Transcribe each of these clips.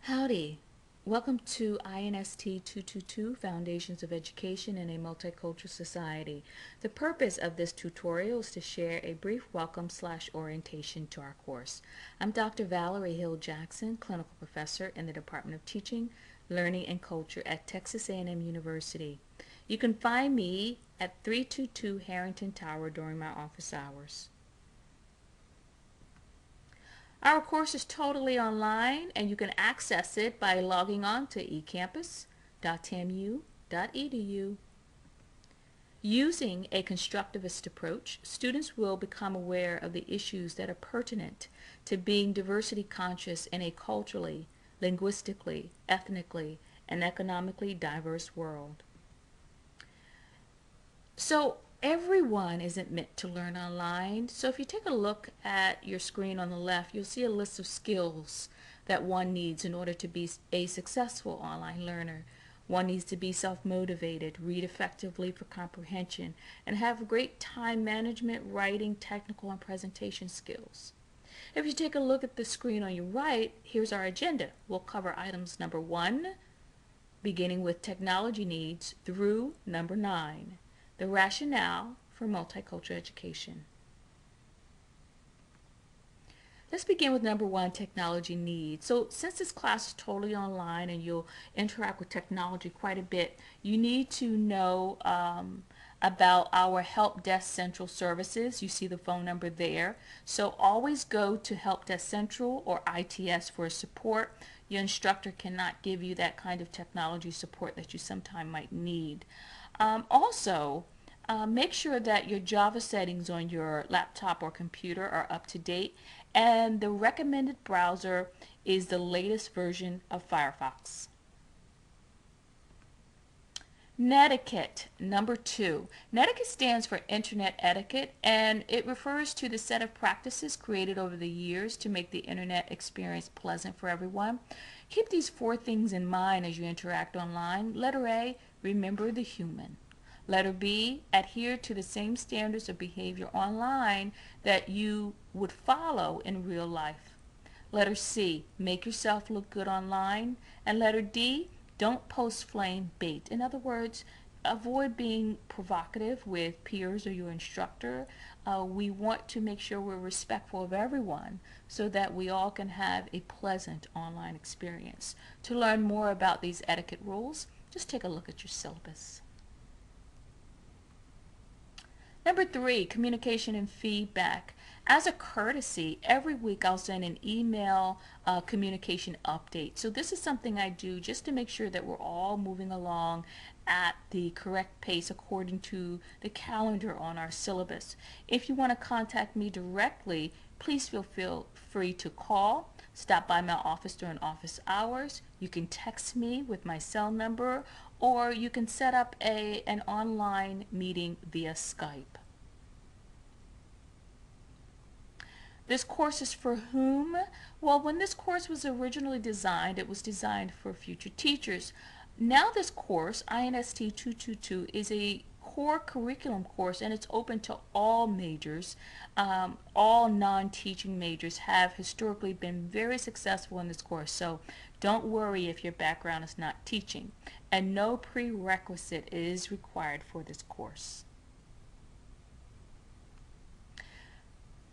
Howdy. Welcome to INST 222, Foundations of Education in a Multicultural Society. The purpose of this tutorial is to share a brief welcome/orientation to our course. I'm Dr. Valerie Hill Jackson, Clinical Professor in the Department of Teaching, Learning, and Culture at Texas A&M University. You can find me at 322 Harrington Tower during my office hours. Our course is totally online and you can access it by logging on to ecampus.tamu.edu. Using a constructivist approach, students will become aware of the issues that are pertinent to being diversity conscious in a culturally, linguistically, ethnically, and economically diverse world. So everyone isn't meant to learn online. So if you take a look at your screen on the left, you'll see a list of skills that one needs in order to be a successful online learner. One needs to be self-motivated, read effectively for comprehension, and have great time management, writing, technical, and presentation skills. If you take a look at the screen on your right, here's our agenda. We'll cover items number 1, beginning with technology needs, through number 9. The rationale for multicultural education. Let's begin with number 1, technology needs. So since this class is totally online and you'll interact with technology quite a bit, you need to know about our Help Desk Central services. You see the phone number there. So always go to Help Desk Central or ITS for support. Your instructor cannot give you that kind of technology support that you sometime might need. Make sure that your Java settings on your laptop or computer are up to date, and the recommended browser is the latest version of Firefox. Netiquette, number 2. Netiquette stands for Internet Etiquette, and it refers to the set of practices created over the years to make the Internet experience pleasant for everyone. Keep these 4 things in mind as you interact online. Letter A, remember the human. Letter B, adhere to the same standards of behavior online that you would follow in real life. Letter C, make yourself look good online. And letter D, don't post flame bait. In other words, avoid being provocative with peers or your instructor. We want to make sure we're respectful of everyone so that we all can have a pleasant online experience. To learn more about these etiquette rules, just take a look at your syllabus. Number 3, communication and feedback. As a courtesy, every week I'll send an email communication update. So this is something I do just to make sure that we're all moving along at the correct pace according to the calendar on our syllabus. If you want to contact me directly, please feel free to call. Stop by my office during office hours. You can text me with my cell number, or you can set up an online meeting via Skype. This course is for whom? Well, when this course was originally designed, it was designed for future teachers. Now this course, INST 222, is a core curriculum course, and it's open to all majors. All non-teaching majors have historically been very successful in this course, so don't worry if your background is not teaching. And no prerequisite is required for this course.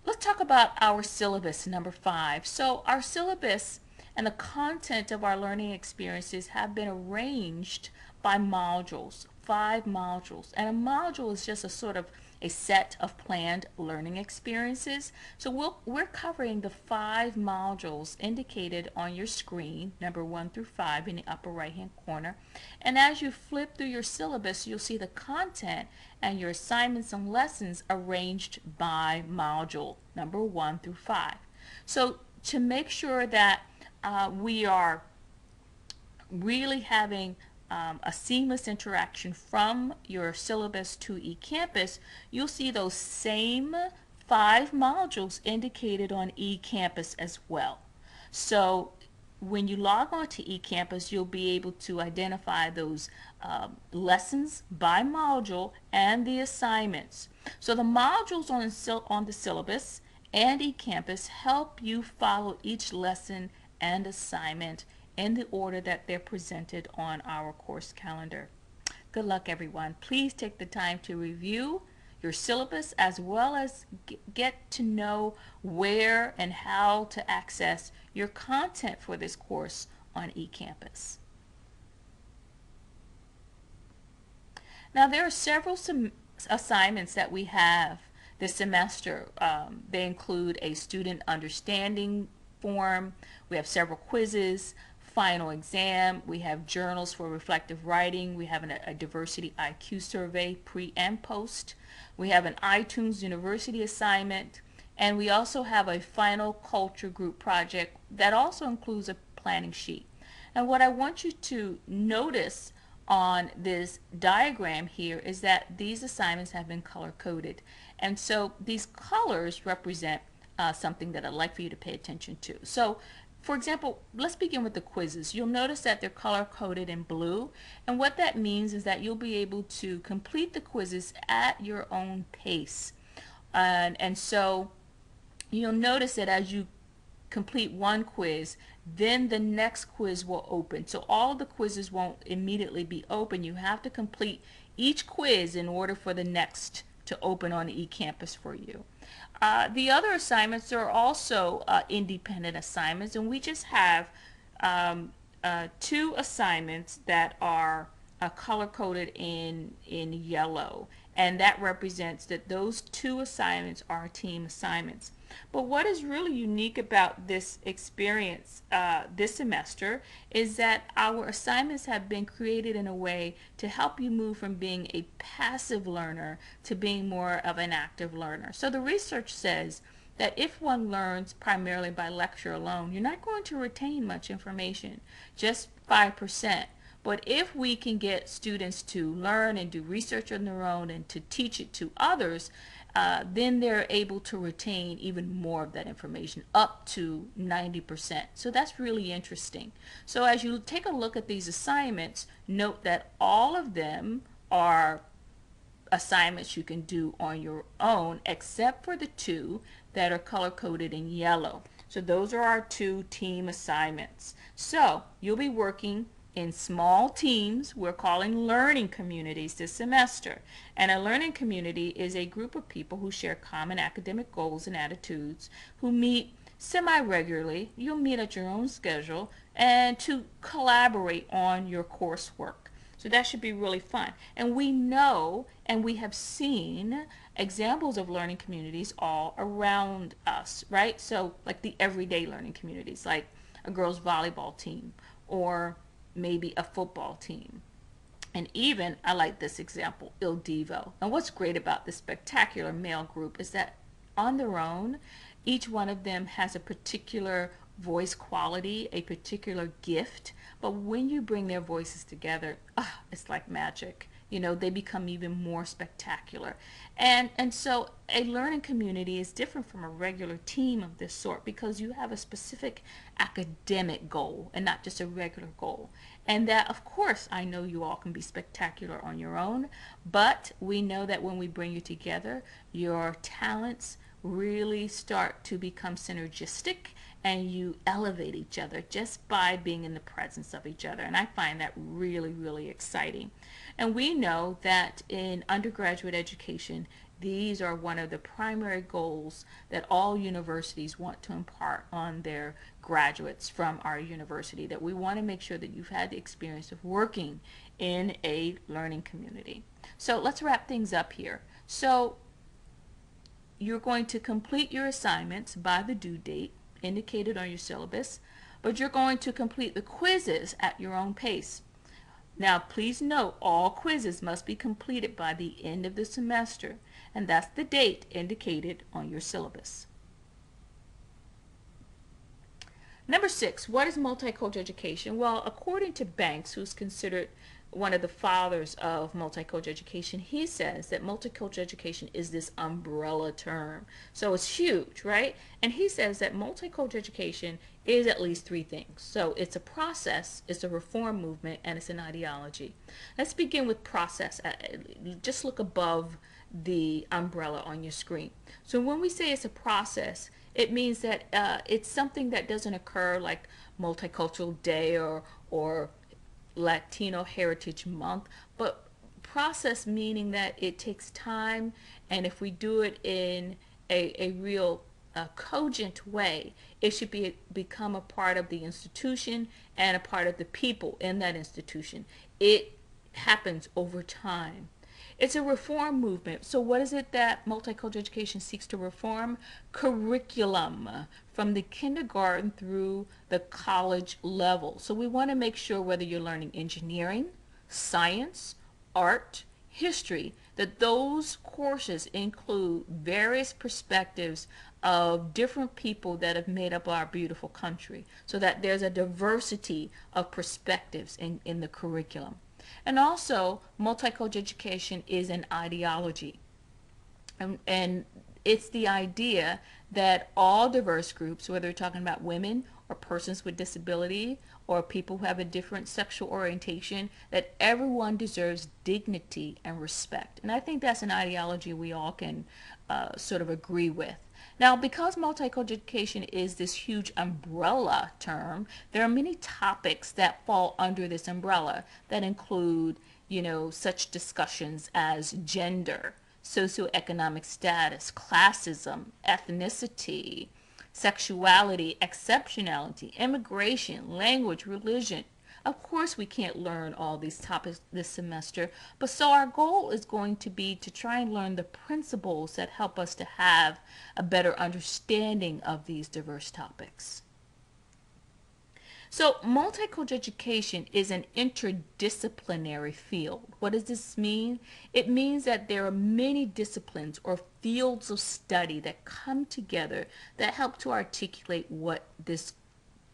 Let's talk about our syllabus, number 5. So our syllabus and the content of our learning experiences have been arranged by modules, 5 modules. And a module is just a sort of a set of planned learning experiences. So we're covering the 5 modules indicated on your screen, number 1 through 5 in the upper right hand corner. And as you flip through your syllabus, you'll see the content and your assignments and lessons arranged by module, number 1 through 5. So to make sure that we are really having a seamless interaction from your syllabus to eCampus, you'll see those same 5 modules indicated on eCampus as well. So when you log on to eCampus, you'll be able to identify those lessons by module and the assignments. So the modules on the syllabus and eCampus help you follow each lesson and assignment in the order that they're presented on our course calendar. Good luck, everyone. Please take the time to review your syllabus as well as get to know where and how to access your content for this course on eCampus. Now, there are several assignments that we have this semester. They include a student understanding form, we have several quizzes, final exam, we have journals for reflective writing, we have a diversity IQ survey pre and post, we have an iTunes University assignment, and we also have a final culture group project that also includes a planning sheet. And what I want you to notice on this diagram here is that these assignments have been color coded, and so these colors represent something that I'd like for you to pay attention to. So for example, let's begin with the quizzes. You'll notice that they're color coded in blue, and what that means is that you'll be able to complete the quizzes at your own pace. And so you'll notice that as you complete one quiz, then the next quiz will open. So all of the quizzes won't immediately be open. You have to complete each quiz in order for the next to open on eCampus for you. The other assignments are also independent assignments, and we just have 2 assignments that are color-coded in yellow, and that represents that those 2 assignments are team assignments. But what is really unique about this experience this semester is that our assignments have been created in a way to help you move from being a passive learner to being more of an active learner. So the research says that if one learns primarily by lecture alone, you're not going to retain much information, just 5%. But if we can get students to learn and do research on their own and to teach it to others, then they're able to retain even more of that information, up to 90%. So that's really interesting. So as you take a look at these assignments, note that all of them are assignments you can do on your own, except for the 2 that are color-coded in yellow. So those are our 2 team assignments. So you'll be working in small teams. We're calling learning communities this semester. And a learning community is a group of people who share common academic goals and attitudes, who meet semi-regularly. You'll meet at your own schedule, and to collaborate on your coursework. So that should be really fun. And we know and we have seen examples of learning communities all around us, right? So like the everyday learning communities, like a girls volleyball team, or maybe a football team. And even, I like this example, Il Divo. And what's great about this spectacular male group is that on their own, each one of them has a particular voice quality, a particular gift, but when you bring their voices together, it's like magic. You know, they become even more spectacular. And so a learning community is different from a regular team of this sort, because you have a specific academic goal and not just a regular goal. And that, of course, I know you all can be spectacular on your own, but we know that when we bring you together, your talents really start to become synergistic, and you elevate each other just by being in the presence of each other. And I find that really, really exciting. And we know that in undergraduate education, these are one of the primary goals that all universities want to impart on their graduates from our university, that we want to make sure that you've had the experience of working in a learning community. So let's wrap things up here. So you're going to complete your assignments by the due date indicated on your syllabus, but you're going to complete the quizzes at your own pace. Now, please note, all quizzes must be completed by the end of the semester, and that's the date indicated on your syllabus. Number 6, what is multicultural education? Well, according to Banks, who's considered one of the fathers of multicultural education, he says that multicultural education is this umbrella term. So it's huge, right? And he says that multicultural education is at least 3 things. So it's a process, it's a reform movement, and it's an ideology. Let's begin with process. Just look above the umbrella on your screen. So when we say it's a process, It means that it's something that doesn't occur like Multicultural Day or Latino Heritage Month, but process meaning that it takes time, and if we do it in a real cogent way, it should become a part of the institution and a part of the people in that institution. It happens over time. It's a reform movement. So, what is it that multicultural education seeks to reform? Curriculum from the kindergarten through the college level. So, we want to make sure whether you're learning engineering, science, art, history, that those courses include various perspectives of different people that have made up our beautiful country, so that there's a diversity of perspectives in the curriculum. And also, multicultural education is an ideology. And it's the idea that all diverse groups, whether we're talking about women or persons with disability or people who have a different sexual orientation, that everyone deserves dignity and respect. And I think that's an ideology we all can sort of agree with. Now, because multicultural education is this huge umbrella term, there are many topics that fall under this umbrella that include, such discussions as gender, socioeconomic status, classism, ethnicity, sexuality, exceptionality, immigration, language, religion. Of course, we can't learn all these topics this semester, but so our goal is going to be to try and learn the principles that help us to have a better understanding of these diverse topics. So, multicultural education is an interdisciplinary field. What does this mean? It means that there are many disciplines or fields of study that come together that help to articulate what this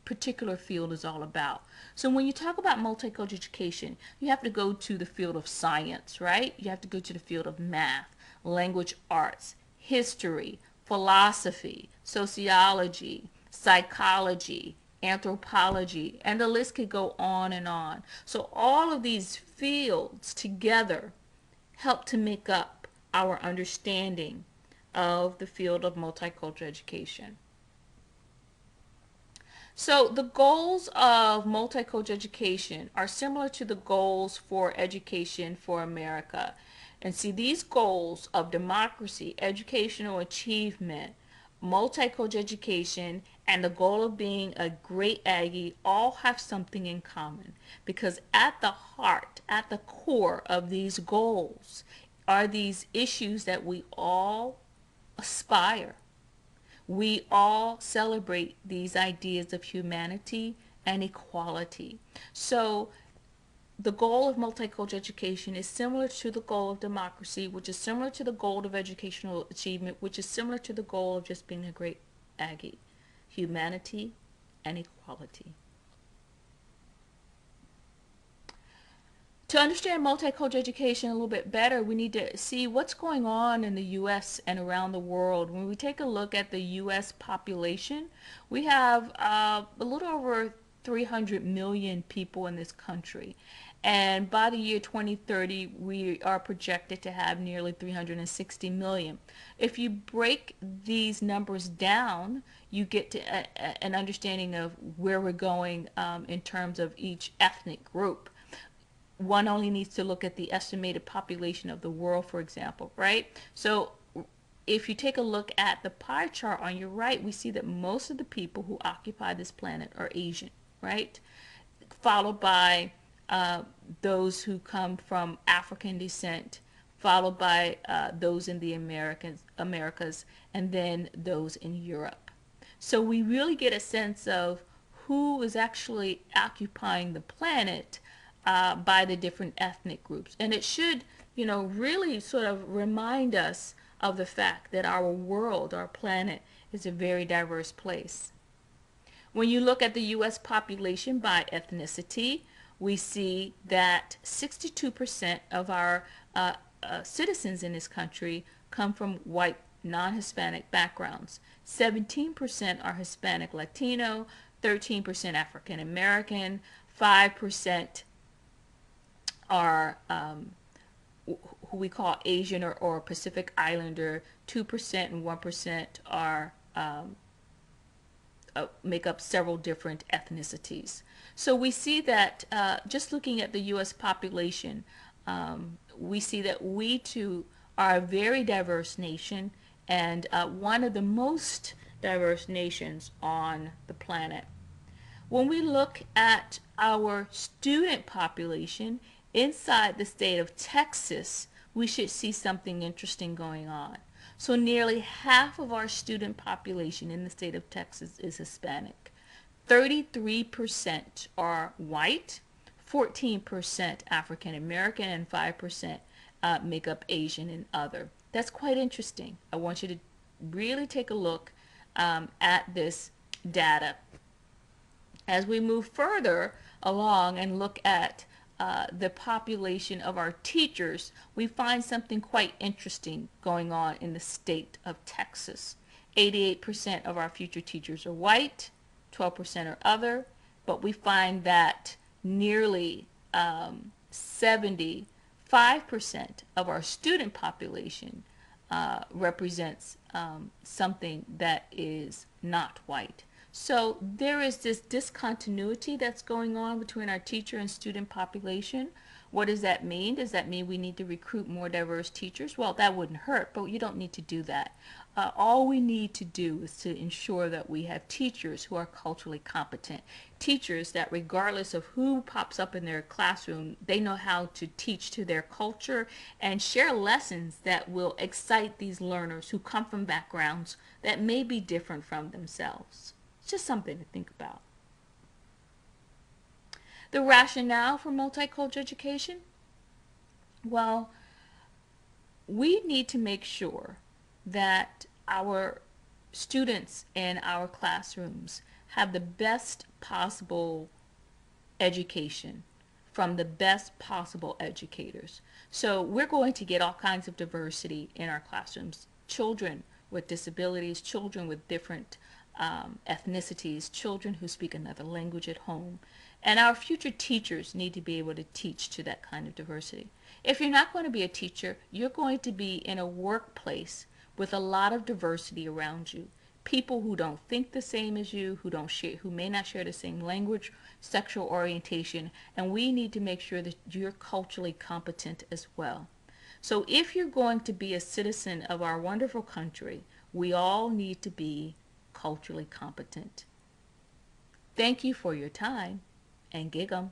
particular field is all about. So when you talk about multicultural education, you have to go to the field of science, right? You have to go to the field of math, language arts, history, philosophy, sociology, psychology, anthropology, and the list could go on and on. So all of these fields together help to make up our understanding of the field of multicultural education. So the goals of multicultural education are similar to the goals for Education for America. And see, these goals of democracy, educational achievement, multicultural education, and the goal of being a great Aggie all have something in common. Because at the heart, at the core of these goals are these issues that we all aspire. We all celebrate these ideas of humanity and equality. So the goal of multicultural education is similar to the goal of democracy, which is similar to the goal of educational achievement, which is similar to the goal of just being a great Aggie. Humanity and equality. To understand multicultural education a little bit better, we need to see what's going on in the U.S. and around the world. When we take a look at the U.S. population, we have a little over 300 million people in this country. And by the year 2030, we are projected to have nearly 360 million. If you break these numbers down, you get to an understanding of where we're going in terms of each ethnic group. One only needs to look at the estimated population of the world, for example, right? So if you take a look at the pie chart on your right, we see that most of the people who occupy this planet are Asian, right? Followed by those who come from African descent, followed by those in the Americas, and then those in Europe. So we really get a sense of who is actually occupying the planet by the different ethnic groups. And it should, really sort of remind us of the fact that our world, our planet, is a very diverse place. When you look at the U.S. population by ethnicity, we see that 62% of our citizens in this country come from white non-Hispanic backgrounds. 17% are Hispanic Latino, 13% African American, 5% are who we call Asian or Pacific Islander, 2% and 1% are make up several different ethnicities. So we see that just looking at the U.S. population, we see that we too are a very diverse nation and one of the most diverse nations on the planet. When we look at our student population inside the state of Texas, we should see something interesting going on. So nearly half of our student population in the state of Texas is Hispanic. 33% are white, 14% African American, and 5% make up Asian and other. That's quite interesting. I want you to really take a look at this data. As we move further along and look at the population of our teachers, we find something quite interesting going on in the state of Texas. 88% of our future teachers are white, 12% are other, but we find that nearly 75% of our student population represents something that is not white. So there is this discontinuity that's going on between our teacher and student population. What does that mean? Does that mean we need to recruit more diverse teachers? Well, that wouldn't hurt, but you don't need to do that. All we need to do is to ensure that we have teachers who are culturally competent. Teachers that regardless of who pops up in their classroom, they know how to teach to their culture and share lessons that will excite these learners who come from backgrounds that may be different from themselves. It's just something to think about. The rationale for multicultural education? Well, we need to make sure that our students in our classrooms have the best possible education from the best possible educators. So we're going to get all kinds of diversity in our classrooms. Children with disabilities, children with different ethnicities, children who speak another language at home. And our future teachers need to be able to teach to that kind of diversity. If you're not going to be a teacher, you're going to be in a workplace with a lot of diversity around you. People who don't think the same as you, who may not share the same language, sexual orientation, and we need to make sure that you're culturally competent as well. So if you're going to be a citizen of our wonderful country, we all need to be culturally competent. Thank you for your time, and gig 'em.